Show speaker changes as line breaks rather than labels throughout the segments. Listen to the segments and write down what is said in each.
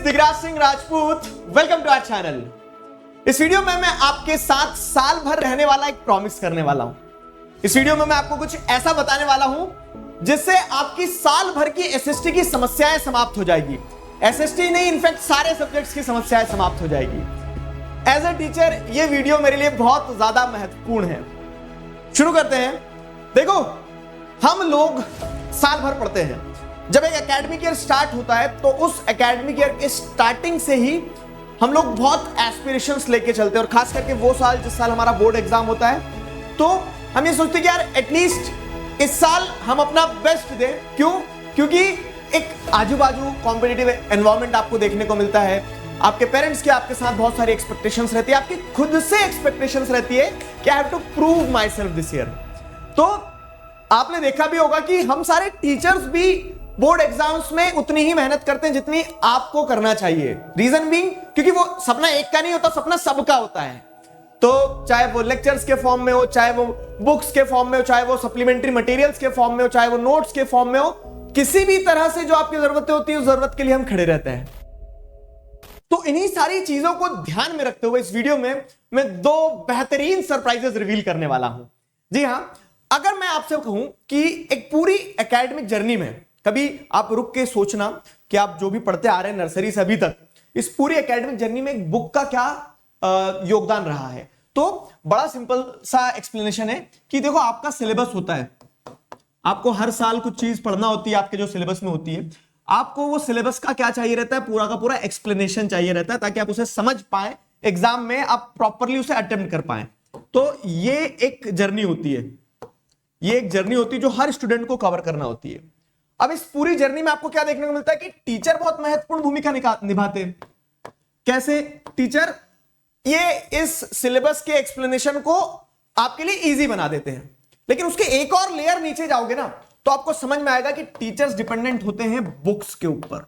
Digraj Singh Rajput, welcome to our channel. इस video में मैं आपके साथ साल भर रहने वाला एक प्रॉमिस करने वाला हूं। इस वीडियो में मैं आपको कुछ ऐसा बताने वाला हूं जिससे आपकी साल भर की एसएसटी की समस्याएं समाप्त हो जाएगी। एसएसटी नहीं, इनफैक्ट सारे सब्जेक्ट्स की समस्याएं समाप्त हो जाएगी। एज ए टीचर ये वीडियो मेरे लिए बहुत ज्यादा महत्वपूर्ण है। शुरू करते हैं। देखो, हम लोग साल भर पढ़ते हैं। जब एक एकेडमिक ईयर स्टार्ट होता है तो उस एकेडमिक ईयर के स्टार्टिंग से ही हम लोग बहुत एस्पिरेशंस लेके चलते हैं, और खास करके वो साल जिस साल हमारा बोर्ड एग्जाम होता है तो हम ये सोचते हैं कि यार एटलीस्ट इस साल हम अपना बेस्ट दें। क्यों? क्योंकि एक आजू बाजू कॉम्पिटिटिव एनवायरनमेंट आपको देखने को मिलता है। आपके पेरेंट्स की आपके साथ बहुत सारी एक्सपेक्टेशंस रहती है, आपकी खुद से एक्सपेक्टेशंस रहती है कि I have to prove myself this year. तो आपने देखा भी होगा कि हम सारे टीचर्स भी बोर्ड एग्जाम्स में उतनी ही मेहनत करते हैं जितनी आपको करना चाहिए। रीजन बीइंग, क्योंकि वो सपना एक का नहीं होता, सपना सबका होता है। तो चाहे वो लेक्चर्स के फॉर्म में हो, चाहे वो बुक्स के फॉर्म में हो, चाहे वो सप्लीमेंट्री मटेरियल्स के फॉर्म में हो, चाहे वो नोट्स के फॉर्म में हो, किसी भी तरह से जो आपकी जरूरतें होती है उस जरूरत के लिए हम खड़े रहते हैं। तो इन्हीं सारी चीजों को ध्यान में रखते हुए इस वीडियो में मैं दो बेहतरीन सरप्राइजेस रिवील करने वाला हूं। जी हां, अगर मैं आपसे कहूं कि एक पूरी एकेडमिक जर्नी में कभी आप रुक के सोचना कि आप जो भी पढ़ते आ रहे हैं नर्सरी से अभी तक, इस पूरी एकेडमिक जर्नी में एक बुक का क्या योगदान रहा है, तो बड़ा सिंपल सा एक्सप्लेनेशन है कि देखो, आपका सिलेबस होता है, आपको हर साल कुछ चीज पढ़ना होती है, आपके जो सिलेबस में होती है। आपको वो सिलेबस का क्या चाहिए रहता है, पूरा का पूरा एक्सप्लेनेशन चाहिए रहता है, ताकि आप उसे समझ पाए, एग्जाम में आप प्रॉपरली उसे अटेम्प्ट कर पाए। तो ये एक जर्नी होती है, ये एक जर्नी होती है जो हर स्टूडेंट को कवर करना होती है। अब इस पूरी जर्नी में आपको क्या देखने को मिलता है कि टीचर बहुत महत्वपूर्ण भूमिका निभाते हैं। कैसे? टीचर ये इस सिलेबस के एक्सप्लेनेशन को आपके लिए इजी बना देते हैं, लेकिन उसके एक और लेयर नीचे जाओगे ना तो आपको समझ में आएगा कि टीचर्स डिपेंडेंट होते हैं बुक्स के ऊपर,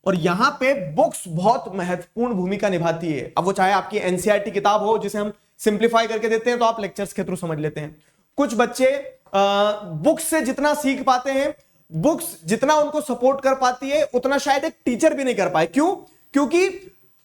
और यहां पे बुक्स बहुत महत्वपूर्ण भूमिका निभाती है। अब वो चाहे आपकी एनसीईआरटी किताब हो जिसे हम सिंप्लीफाई करके देते हैं तो आप लेक्चर्स के थ्रू समझ लेते हैं। कुछ बच्चे बुक्स से जितना सीख पाते हैं, बुक्स जितना उनको सपोर्ट कर पाती है, उतना शायद एक टीचर भी नहीं कर पाए। क्यों? क्योंकि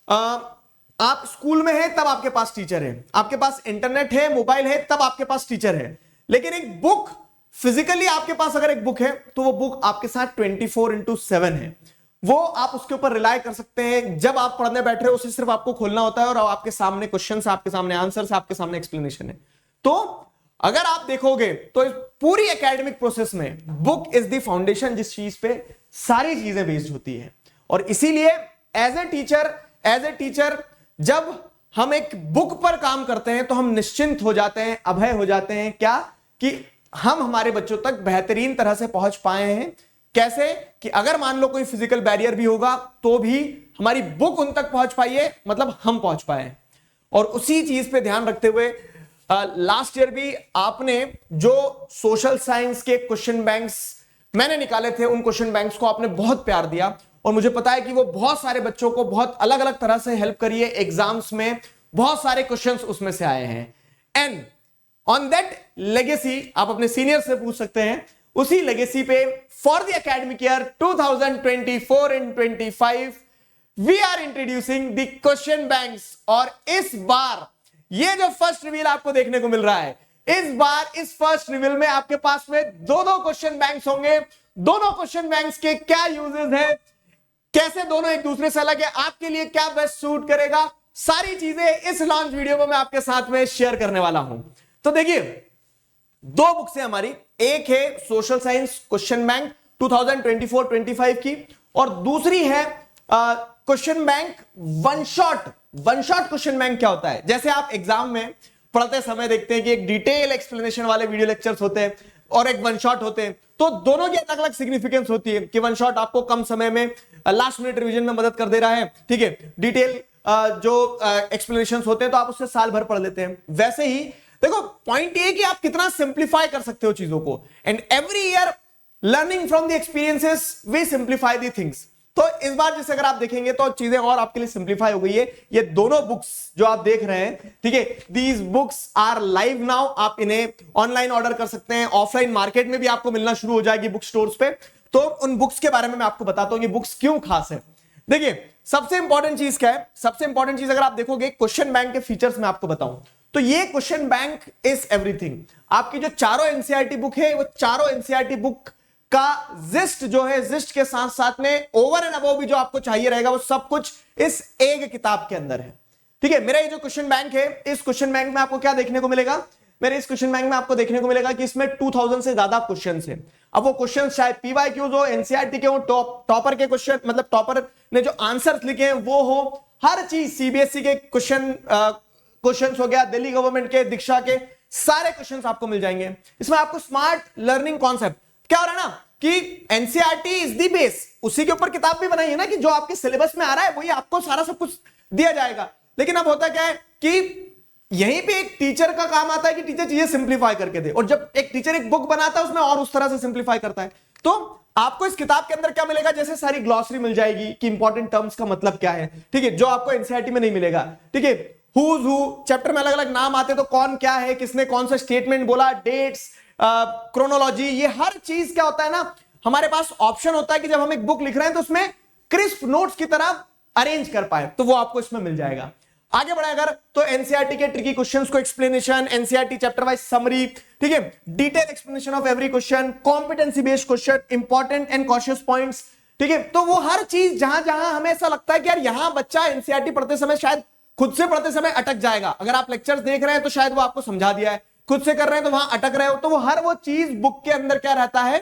आप स्कूल में हैं तब आपके पास टीचर है, आपके पास इंटरनेट है, मोबाइल है, तब आपके पास टीचर है। लेकिन एक बुक, फिजिकली आपके पास अगर एक बुक है तो वो बुक आपके साथ 24/7 है। वो आप उसके ऊपर रिलाय कर सकते हैं। जब आप पढ़ने बैठ रहे हो उसे सिर्फ आपको खोलना होता है और आपके सामने क्वेश्चंस, आपके सामने आंसर्स, आपके सामने एक्सप्लेनेशन है। तो अगर आप देखोगे तो इस पूरी एकेडमिक प्रोसेस में बुक इज द फाउंडेशन जिस चीज पे सारी चीजें बेस्ड होती है। और इसीलिए एज ए टीचर जब हम एक बुक पर काम करते हैं तो हम निश्चिंत हो जाते हैं, अभय हो जाते हैं। क्या? कि हम हमारे बच्चों तक बेहतरीन तरह से पहुंच पाए हैं। कैसे? कि अगर मान लो कोई फिजिकल बैरियर भी होगा तो भी हमारी बुक उन तक पहुंच पाई है, मतलब हम पहुंच पाए। और उसी चीज पे ध्यान रखते हुए लास्ट ईयर भी आपने जो सोशल साइंस के क्वेश्चन बैंक्स मैंने निकाले थे, उन क्वेश्चन बैंक्स को आपने बहुत प्यार दिया, और मुझे पता है कि वो बहुत सारे बच्चों को बहुत अलग अलग तरह से हेल्प करी है। एग्जाम्स में बहुत सारे क्वेश्चंस उसमें से आए हैं। एंड ऑन दैट लेगेसी आप अपने सीनियर से पूछ सकते हैं। उसी लेगेसी पे for the academic year 2024 and 25 we are introducing the question banks. और इस बार ये जो फर्स्ट रिवील आपको देखने को मिल रहा है, इस बार इस फर्स्ट रिवील में आपके पास में दो क्वेश्चन बैंक्स होंगे। दोनों क्वेश्चन बैंक्स के क्या यूजेस हैं, कैसे दोनों एक दूसरे से अलग है, आपके लिए क्या बेस्ट सूट करेगा, सारी चीजें इस लॉन्च वीडियो में मैं आपके साथ में शेयर करने वाला हूं। तो देखिए, दो बुक्स है हमारी। एक है सोशल साइंस क्वेश्चन बैंक 2024-25 की, और दूसरी है question bank one shot question bank. क्या होता है? जैसे आप एग्जाम में पढ़ते समय देखते हैं कि एक डिटेल एक्सप्लेनेशन वाले वीडियो लेक्चर्स होते हैं और एक वन शॉट होते हैं, तो दोनों की अलग अलग सिग्निफिकेंस होती है। कि वन शॉट आपको कम समय में लास्ट मिनट रिवीजन में मदद कर दे रहा है, ठीक है। डिटेल जो एक्सप्लेनेशंस होते हैं तो आप उससे साल भर पढ़ लेते हैं। वैसे ही देखो, पॉइंट ये कि आप कितना सिंप्लीफाई कर सकते हो चीजों को। And every year learning from the experiences we simplify the things. तो इस बार जैसे अगर आप देखेंगे तो चीजें और आपके लिए सिंप्लीफाई हो गई है। ये दोनों बुक्स जो आप देख रहे हैं, ठीक है, these books are live now. आप इन्हें ऑनलाइन ऑर्डर कर सकते हैं, ऑफलाइन मार्केट में भी आपको मिलना शुरू हो जाएगी बुक स्टोर्स पे। तो उन बुक्स के बारे में मैं आपको बताता हूं ये बुक्स क्यों खास है। देखिए, सबसे इंपॉर्टेंट चीज क्या है, सबसे इंपॉर्टेंट चीज अगर आप देखोगे क्वेश्चन बैंक के फीचर्स में आपको बताऊं तो ये क्वेश्चन बैंक इज एवरीथिंग। आपकी जो चारों एनसीईआरटी बुक है वो चारों एनसीईआरटी बुक का जिस्ट जो है, जिस्ट के साथ साथ में ओवर एंड अबव भी जो आपको चाहिए रहेगा वो सब कुछ इस एक किताब के अंदर है। ठीक है, मेरा ये जो क्वेश्चन बैंक है, इस क्वेश्चन बैंक में आपको क्या देखने को मिलेगा, मेरे इस क्वेश्चन बैंक में आपको देखने को मिलेगा कि इसमें 2000 से ज्यादा क्वेश्चंस हैं। अब वो क्वेश्चंस चाहे पीवाईक्यूज हो, एनसीईआरटी के हो, टॉपर के क्वेश्चन, मतलब टॉपर ने जो आंसर्स लिखे हैं वो हो, हर चीज, सीबीएसई के क्वेश्चंस हो गया, दिल्ली गवर्नमेंट के, दीक्षा के, सारे क्वेश्चंस आपको मिल जाएंगे। इसमें आपको स्मार्ट लर्निंग कॉन्सेप्ट क्या हो रहा है ना कि एनसीईआरटी इज द बेस, उसी के ऊपर किताब भी बनाई है ना कि जो आपके सिलेबस में आ रहा है वही आपको सारा सब कुछ दिया जाएगा। लेकिन अब होता क्या है कि यहीं पे एक टीचर का काम आता है कि टीचर चीजें सिंप्लीफाई करके दे, और जब एक टीचर एक बुक बनाता है उसमें और उस तरह से सिंप्लीफाई करता है। तो आपको इस किताब के अंदर क्या मिलेगा, जैसे सारी ग्लॉसरी मिल जाएगी कि इंपॉर्टेंट टर्म्स का मतलब क्या है, ठीक है, जो आपको एनसीईआरटी में नहीं मिलेगा। ठीक है, हुज हु, चैप्टर में अलग अलग नाम आते तो कौन क्या है, किसने कौन सा स्टेटमेंट बोला, डेट्स, क्रोनोलॉजी, ये हर चीज क्या होता है ना, हमारे पास ऑप्शन होता है कि जब हम एक बुक लिख रहे हैं तो उसमें क्रिस्प नोट्स की तरह अरेंज कर पाए, तो वो आपको इसमें मिल जाएगा। आगे बढ़े अगर तो एनसीईआरटी के ट्रिकी क्वेश्चंस को explanation, NCERT chapter wise summary, ठीक है, detail explanation of every question, competency based question, important and cautious points, ठीक है। तो वो हर चीज जहां जहां हमें ऐसा लगता है कि यार यहां बच्चा एनसीईआरटी पढ़ते समय शायद खुद से पढ़ते समय अटक जाएगा, अगर आप लेक्चर्स देख रहे हैं तो शायद वो आपको समझा दिया है, खुद से कर रहे हैं तो वहां अटक रहे हो, तो वो हर वो चीज बुक के अंदर क्या रहता है,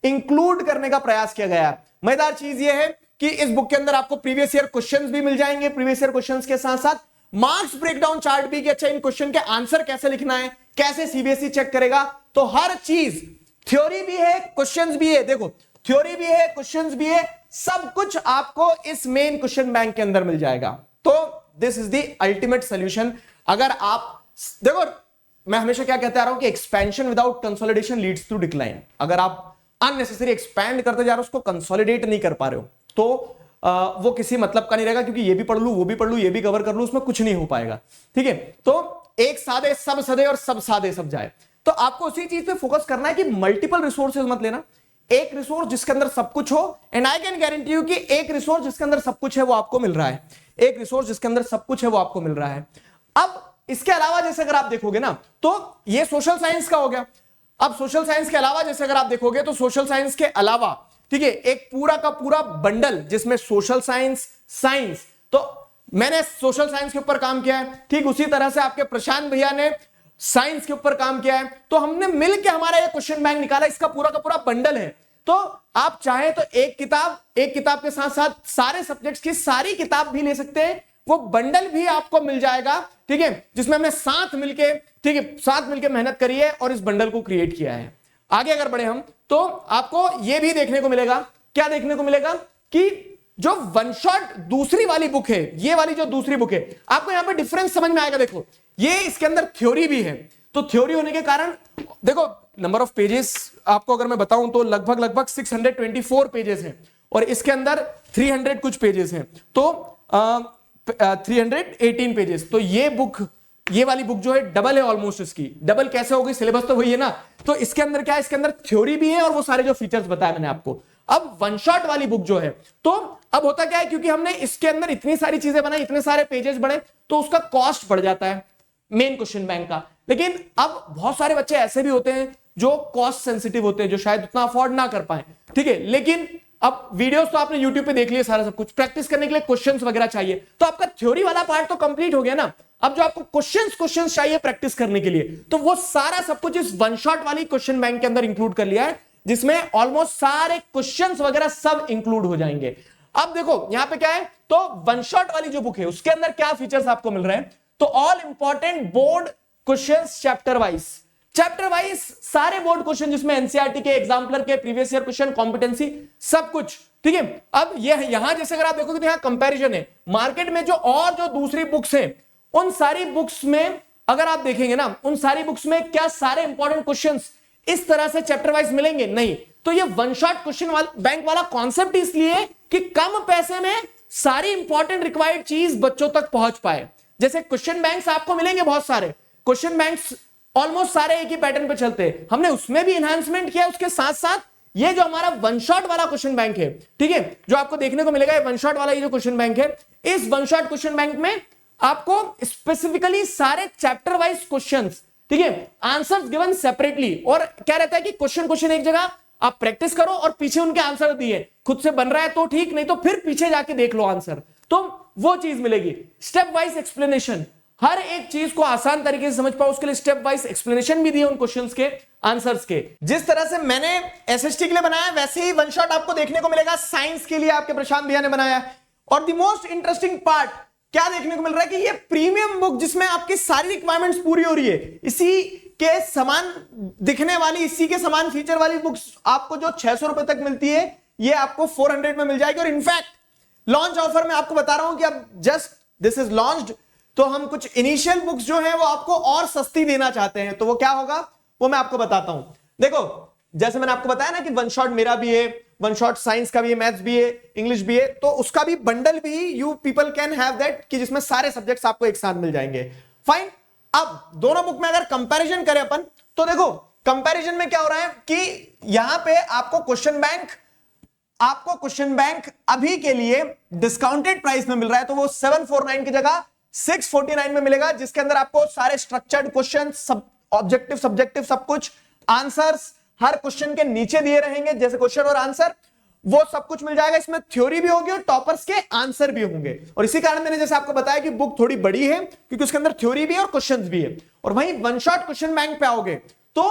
इंक्लूड करने का प्रयास किया गया है। मजेदार चीज ये है कि इस बुक के अंदर आपको प्रीवियस ईयर क्वेश्चंस भी मिल जाएंगे, प्रीवियस ईयर क्वेश्चंस के साथ साथ मार्क्स ब्रेकडाउन चार्ट भी कि अच्छा इन क्वेश्चन के आंसर कैसे लिखना है, कैसे सीबीएसई चेक करेगा। तो हर चीज, थ्योरी भी है, क्वेश्चंस भी है, देखो थ्योरी भी है, क्वेश्चंस भी है, सब कुछ आपको इस मेन क्वेश्चन बैंक के अंदर मिल जाएगा। तो this is the ultimate solution. अगर आप देखो, मैं हमेशा क्या कहते आ रहा हूं कि expansion without consolidation leads to decline. अगर आप अननेसेसरी एक्सपैंड करते जा रहे हो, उसको कंसोलिडेट नहीं कर पा रहे हो, तो वो किसी मतलब का नहीं रहेगा, क्योंकि ये भी पढ़ लूं, वो भी पढ़ लूं, ये भी कवर कर लूं, उसमें कुछ नहीं हो पाएगा। ठीक है, तो एक सादे सब सदे और सब सादे सब जाए। तो आपको उसी चीज पे फोकस करना है कि मल्टीपल रिसोर्सेज मत लेना, एक रिसोर्स जिसके अंदर सब कुछ हो। And I can guarantee you कि एक रिसोर्स जिसके अंदर सब कुछ है वो आपको मिल रहा है, एक रिसोर्स जिसके अंदर सब कुछ है वो आपको मिल रहा है। अब इसके अलावा जैसे अगर आप देखोगे ना, तो ये सोशल साइंस का हो गया। अब सोशल साइंस के अलावा जैसे अगर आप देखोगे तो सोशल साइंस के अलावा, ठीक है, एक पूरा का पूरा बंडल जिसमें सोशल साइंस, साइंस, तो मैंने सोशल साइंस के ऊपर काम किया है, ठीक उसी तरह से आपके प्रशांत भैया ने साइंस के ऊपर काम किया है, तो हमने मिलकर हमारा ये क्वेश्चन बैंक निकाला, इसका पूरा का पूरा बंडल है। तो आप चाहे तो एक किताब के साथ साथ सारे सब्जेक्ट्स की सारी किताब भी ले सकते हैं, वो बंडल भी आपको मिल जाएगा, ठीक है, जिसमें हमने साथ मिलके मेहनत करी है और इस बंडल को क्रिएट किया है। आगे अगर बढ़े हम, तो आपको यह भी देखने को मिलेगा, क्या देखने को मिलेगा कि जो वन शॉट दूसरी वाली बुक है, ये वाली जो दूसरी बुक है, आपको यहां पे डिफरेंस समझ में आएगा। देखो, ये इसके अंदर थ्योरी भी है, तो थ्योरी होने के कारण देखो नंबर ऑफ पेजेस आपको अगर मैं बताऊं तो लगभग 624 पेजेस हैं, और इसके अंदर 300 कुछ पेजेस हैं, तो 318 पेजेस। तो ये वाली बुक जो है डबल है ऑलमोस्ट, इसकी डबल कैसे होगी, सिलेबस तो वही है ना। तो इसके अंदर क्या है, इसके अंदर थ्योरी भी है और वो सारे जो फीचर्स बताया मैंने आपको। अब वन शॉट वाली बुक जो है, तो अब होता क्या है, क्योंकि हमने इसके अंदर इतनी सारी चीजें बनाई, इतने सारे पेजेस बने, तो उसका कॉस्ट बढ़ जाता है मेन क्वेश्चन बैंक का। लेकिन अब बहुत सारे बच्चे ऐसे भी होते हैं जो कॉस्ट सेंसिटिव होते हैं, जो शायद उतना अफोर्ड ना कर पाए, ठीक है, लेकिन अब वीडियोस तो आपने YouTube पे देख लिए सारा सब कुछ, प्रैक्टिस करने के लिए क्वेश्चंस वगैरह चाहिए, तो आपका थ्योरी वाला पार्ट तो कंप्लीट हो गया ना। अब जो आपको क्वेश्चंस चाहिए प्रैक्टिस करने के लिए, तो वो सारा सब कुछ इस वन शॉट वाली क्वेश्चन बैंक के अंदर इंक्लूड कर लिया है, जिसमें ऑलमोस्ट सारे क्वेश्चंस वगैरह सब इंक्लूड हो जाएंगे। अब देखो यहां पे क्या है, तो वन शॉट वाली जो बुक है उसके अंदर क्या फीचर्स आपको मिल रहे हैं, तो all important board questions chapter wise सारे बोर्ड क्वेश्चन, जिसमें एनसीईआरटी के, एग्जाम्पलर के, प्रीवियस ईयर क्वेश्चन, कॉम्पिटेंसी, सब कुछ, ठीक है। अब यहां जैसे अगर आप देखोगे तो यहां कंपैरिजन है मार्केट में जो दूसरी बुक्स हैं, उन सारी बुक्स में अगर आप देखेंगे ना, उन सारी बुक्स में क्या सारे इंपॉर्टेंट क्वेश्चंस इस तरह से चैप्टर वाइज मिलेंगे, नहीं। तो ये वन शॉट क्वेश्चन बैंक वाला कॉन्सेप्ट इसलिए कि कम पैसे में सारी इंपॉर्टेंट रिक्वायर्ड चीज बच्चों तक पहुंच पाए। जैसे क्वेश्चन बैंक्स आपको मिलेंगे, बहुत सारे क्वेश्चन बैंक्स ऑलमोस्ट सारे एक ही पैटर्न पे चलते हैं, हमने उसमें भी एनहांसमेंट किया, उसके साथ साथ ये जो हमारा वन शॉट वाला क्वेश्चन बैंक है, ठीक है, जो आपको देखने को मिलेगा, वन शॉट वाला ये जो क्वेश्चन बैंक है, इस वन शॉट क्वेश्चन बैंक में आपको स्पेसिफिकली सारे चैप्टर वाइज क्वेश्चंस, ठीक है, आंसर्स गिवन सेपरेटली, और क्या रहता है कि क्वेश्चन एक जगह आप प्रैक्टिस करो और पीछे उनके आंसर दिए, खुद से बन रहा है तो ठीक, नहीं तो फिर पीछे जाके देख लो आंसर, तो वो चीज मिलेगी। स्टेप वाइज एक्सप्लेनेशन, हर एक चीज को आसान तरीके से समझ पाओ उसके लिए स्टेप वाइज एक्सप्लेनेशन भी दिए उन क्वेश्चंस के आंसर्स के। जिस तरह से मैंने एसएसटी के लिए बनाया वैसे ही वन शॉट आपको देखने को मिलेगा साइंस के लिए आपके प्रशांत भैया ने बनाया है। और द मोस्ट इंटरेस्टिंग पार्ट क्या देखने को मिल रहा है कि ये प्रीमियम बुक जिसमें आपकी सारी रिक्वायरमेंट्स पूरी हो रही है, इसी के समान दिखने वाली, इसी के समान फीचर वाली बुक्स आपको जो 600 रुपए तक मिलती है, ये आपको 400 में मिल जाएगी। और इनफैक्ट लॉन्च ऑफर में आपको बता रहा हूं कि अब जस्ट दिस इज लॉन्च्ड, तो हम कुछ इनिशियल बुक्स जो है वो आपको और सस्ती देना चाहते हैं, तो वो क्या होगा वो मैं आपको बताता हूं। देखो जैसे मैंने आपको बताया ना कि वन शॉट मेरा भी है, वन शॉट साइंस का भी है, मैथ्स भी है, इंग्लिश भी है, तो उसका भी बंडल भी you people can have that, कि जिसमें सारे सब्जेक्ट्स आपको एक साथ मिल जाएंगे। फाइन, अब दोनों बुक में अगर कंपैरिजन करें अपन, तो देखो कंपैरिजन में क्या हो रहा है कि यहां पे आपको क्वेश्चन बैंक अभी के लिए डिस्काउंटेड प्राइस में मिल रहा है, तो वो 749 की जगह 649 में मिलेगा, जिसके अंदर आपको सारे स्ट्रक्चर्ड क्वेश्चन, सब ऑब्जेक्टिव सब्जेक्टिव सब कुछ, आंसर्स हर क्वेश्चन के नीचे दिए रहेंगे जैसे क्वेश्चन और आंसर, वो सब कुछ मिल जाएगा। इसमें थ्योरी भी होगी और टॉपर्स के आंसर भी होंगे, और इसी कारण मैंने जैसे आपको बताया कि बुक थोड़ी बड़ी है क्योंकि उसके अंदर थ्योरी भी है और क्वेश्चंस भी है। और वहीं वन शॉट क्वेश्चन बैंक पे आओगे तो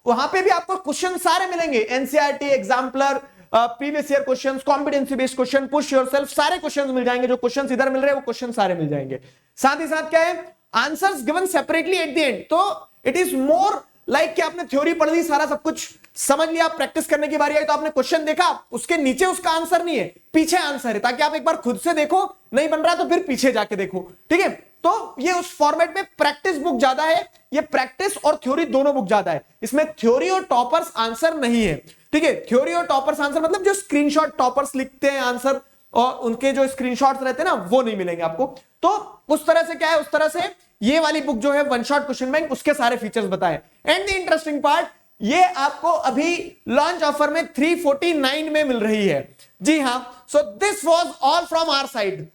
वहां पे भी आपको क्वेश्चन सारे मिलेंगे, NCERT, exemplar, previous year questions, competency based question, push yourself, सारे क्वेश्चंस मिल जाएंगे। जो क्वेश्चंस इधर मिल रहे हैं वो क्वेश्चन सारे मिल जाएंगे। साथ ही साथ क्या है, answers given separately at the end, तो इट इज मोर लाइक कि आपने थ्योरी पढ़ ली, सारा सब कुछ समझ लिया, प्रैक्टिस करने की बारी आई तो आपने क्वेश्चन देखा, उसके नीचे उसका आंसर नहीं है, पीछे आंसर है, ताकि आप एक बार खुद से देखो, नहीं बन रहा तो फिर पीछे जाके देखो, ठीक है। तो ये उस फॉर्मेट में प्रैक्टिस बुक ज्यादा है, ये प्रैक्टिस और थ्योरी दोनों बुक ज्यादा है, इसमें थ्योरी और टॉपर्स आंसर नहीं है, ठीक है। थ्योरी और टॉपर्स आंसर मतलब जो स्क्रीनशॉट टॉपर्स लिखते हैं आंसर और उनके जो स्क्रीनशॉट्स रहते हैं ना, वो नहीं मिलेंगे आपको। तो उस तरह से क्या है, उस तरह से ये वाली बुक जो है वन शॉट क्वेश्चन बैंक, उसके सारे फीचर्स बताए। एंड द इंटरेस्टिंग पार्ट, ये आपको अभी लॉन्च ऑफर में 349 में मिल रही है। जी हां, so this was all from our side,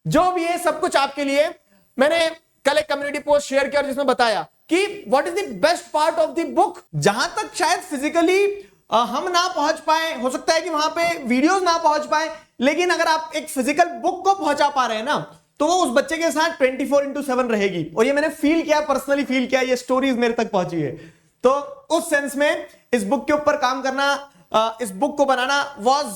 जो भी है सब कुछ आपके लिए। मैंने कल एक कम्युनिटी पोस्ट शेयर किया जिसमें बताया कि what is the best part of the book. जहां तक शायद फिजिकली हम ना पहुंच पाए, हो सकता है कि वहां पे वीडियोस ना पहुंच पाए, लेकिन अगर आप एक फिजिकल बुक को पहुंचा पा रहे हैं ना, तो वो उस बच्चे के साथ 24/7 रहेगी। और ये मैंने फील किया, पर्सनली फील किया, ये स्टोरीज मेरे तक पहुंची है। तो उस सेंस में इस बुक के ऊपर काम करना, इस बुक को बनाना was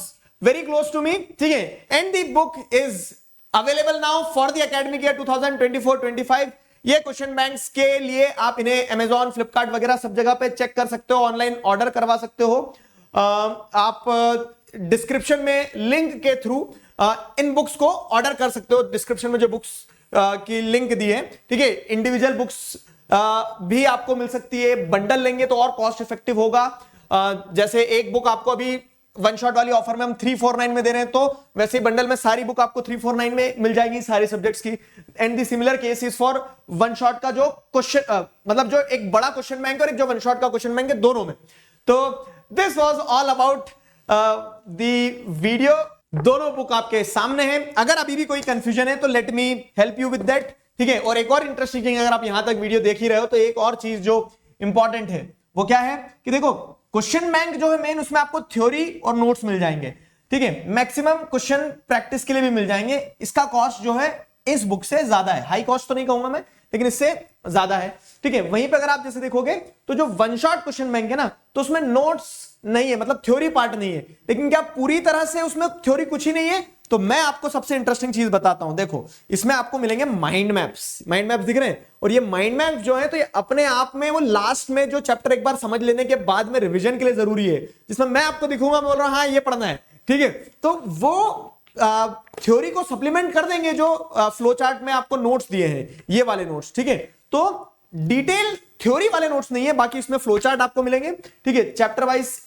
very close to me, ठीक है। And the book is available now for the academic year 2024-25। ये क्वेश्चन बैंक्स के लिए आप इन्हें अमेजॉन, फ्लिपकार्ट वगैरह सब जगह पे चेक कर सकते हो, ऑनलाइन ऑर्डर करवा सकते हो। आप डिस्क्रिप्शन में लिंक के थ्रू इन बुक्स को ऑर्डर कर सकते हो। डिस्क्रिप्शन में जो बुक्स की लिंक दी है, ठीक है। इंडिविजुअल बुक्स भी आपको मिल सकती है, बंडल लेंगे तो और कॉस्ट इफेक्टिव होगा। जैसे एक बुक आपको अभी वन शॉट वाली ऑफर में हम 349 में दे रहे हैं, तो वैसे बंडल में सारी बुक आपको 349 में मिल जाएगी, सारे सब्जेक्ट्स की। And the similar case is for one shot का जो क्वेश्चन, मतलब जो एक बड़ा क्वेश्चन बैंक और एक जो वन शॉट का क्वेश्चन बैंक है, दोनों में। तो this was all about the video. दोनों बुक आपके सामने हैं, अगर अभी भी कोई कंफ्यूजन है तो let me help you with that, ठीक है। और एक और इंटरेस्टिंग थिंग, अगर आप यहां तक वीडियो देख ही रहे हो तो एक और चीज जो इंपॉर्टेंट है वो क्या है कि देखो क्वेश्चन बैंक जो है मेन, उसमें आपको थ्योरी और नोट्स मिल जाएंगे, ठीक है। मैक्सिमम क्वेश्चन प्रैक्टिस के लिए भी मिल जाएंगे। इसका कॉस्ट जो है इस बुक से ज्यादा है, हाई कॉस्ट तो नहीं कहूंगा मैं, लेकिन इससे ज्यादा है, ठीक है। वहीं पे अगर आप जैसे देखोगे तो जो वन शॉट क्वेश्चन बैंक है ना, तो उसमें नोट्स नहीं है, मतलब थ्योरी पार्ट नहीं है। लेकिन क्या पूरी तरह से उसमें थ्योरी कुछ ही नहीं है? तो मैं आपको सबसे इंटरेस्टिंग चीज बताता हूं। देखो इसमें आपको मिलेंगे माइंड मैप्स। माइंड मैप्स दिख रहे हैं, और ये माइंड मैप्स जो है तो ये अपने आप में वो लास्ट में जो चैप्टर एक बार समझ लेने के बाद में रिवीजन के लिए जरूरी है, जिसमें मैं आपको दिखूंगा, बोल रहा हूं हाँ ये पढ़ना है, ठीक है। तो वो थ्योरी को सप्लीमेंट कर देंगे जो फ्लो चार्ट में आपको नोट्स दिए हैं, ये वाले नोट्स, ठीक है। तो डिटेल थ्योरी वाले नोट्स नहीं है, बाकी इसमें फ्लो चार्ट आपको मिलेंगे, ठीक है। Chapter wise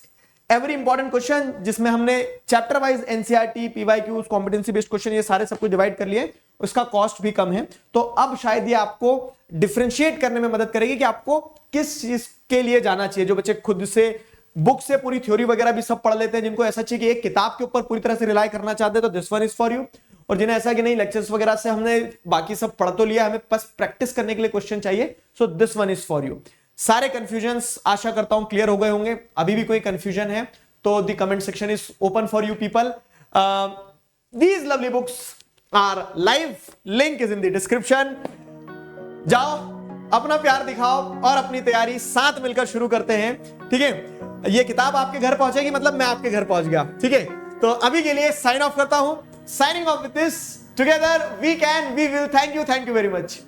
every important question, जिसमें हमने chapter wise NCERT, PYQs, competency based question, ये सारे सब कुछ डिवाइड कर लिए, उसका कॉस्ट भी कम है। तो अब शायद ये आपको डिफरेंशिएट करने में मदद करेगी कि आपको किस चीज के लिए जाना चाहिए। जो बच्चे खुद से बुक से पूरी थ्योरी वगैरह भी सब पढ़ लेते हैं, जिनको ऐसा चाहिए कि एक किताब के ऊपर पूरी तरह से रिलाई करना चाहते हैं तो this one is for you, और जिन्हें ऐसा कि नहीं लेक्चर्स वगैरह से हमने बाकी सब पढ़ तो लिया, हमें बस प्रैक्टिस करने के लिए क्वेश्चन चाहिए, so this one is for you. सारे कंफ्यूजन्स आशा करता हूं क्लियर हो गए होंगे। अभी भी कोई कंफ्यूजन है तो the comment section is open for you people. These lovely books are live, link is in the description. जाओ अपना प्यार दिखाओ और अपनी तैयारी साथ मिलकर शुरू करते हैं, ठीक है। ये किताब आपके घर पहुंचेगी, मतलब मैं आपके घर पहुंच गया, ठीक है। तो अभी के लिए साइन ऑफ करता हूं, signing off with this, together we can, we will. Thank you very much.